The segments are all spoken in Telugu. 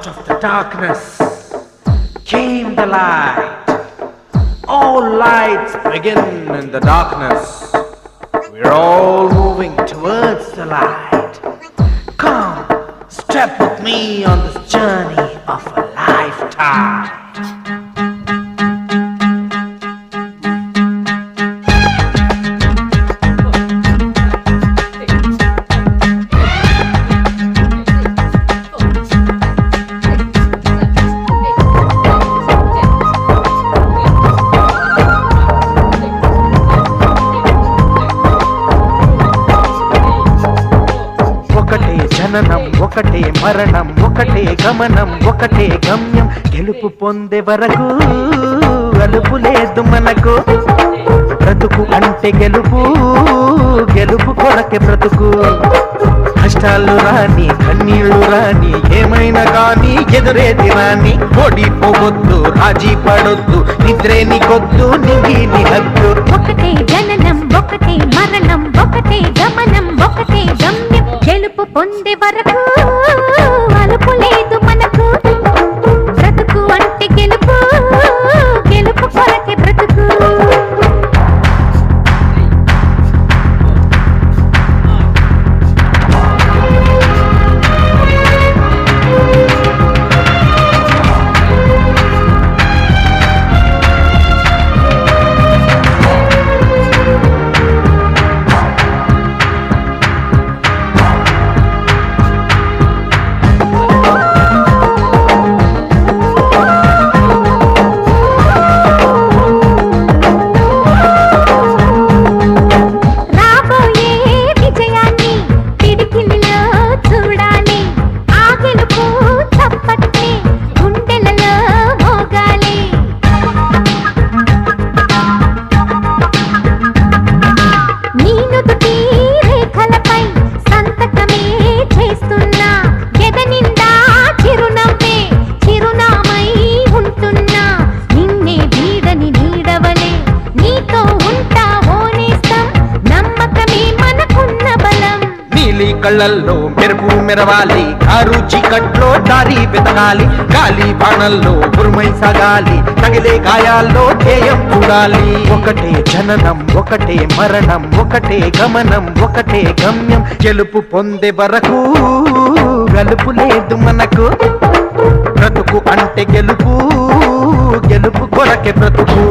Out of the darkness came the light. All lights begin in the darkness. We're all moving towards the light. Come, step with me on this journey of a lifetime. ఒకటే జననం ఒకటే మరణం ఒకటే గమనం ఒకటే గమ్యం గెలుపు పొందే వరకు అలుపు లేదు మనకు బ్రతుకు అంటే గెలుపు గెలుపు కొరకే బ్రతుకు కష్టాలు రాని కన్నీళ్లు రాని ఏమైనా కానీ ఎదురేది రాని ఓడిపోవద్దు రాజీ పడొద్దు నిద్రే నీకొద్దు నింగి నీ హద్దు ఒకటే జననం ఒకటే మరణం ఒకటే గమనం ఒకటే గమ్యం గెలుపు పొందే వరకు అలుపు లేదు మనకు బ్రతుకు అంటే గెలుపు గెలుపు కొరకే బ్రతుకు కళ్ళల్లో మెరుపు మెరవాలి కారు చీకట్లో దారి వెతకాలి గాలి బాణల్లో ఉరుమై సాగాలి తగిలే గాయాల్లో ధ్యేయం చూడాలి ఒకటే జననం ఒకటే మరణం ఒకటే గమనం ఒకటే గమ్యం గెలుపు పొందే వరకు గలుపు లేదు మనకు బ్రతుకు అంటే గెలుపు గెలుపు కొరకే బ్రతుకు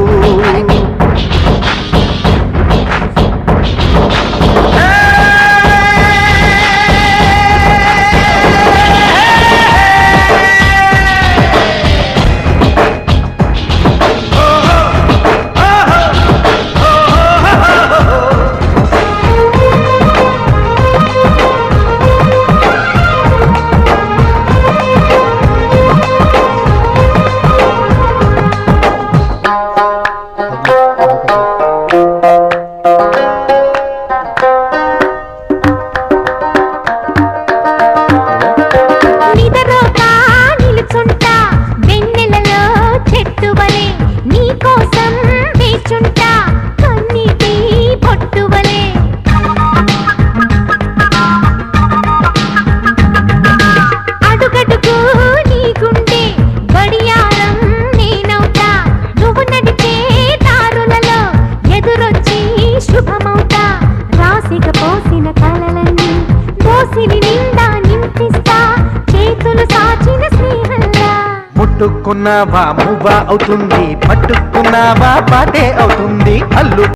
ముట్టుకున్నావా మువ్వ అవుతుంది పట్టుకున్నావా పాటే అవుతుంది అల్లు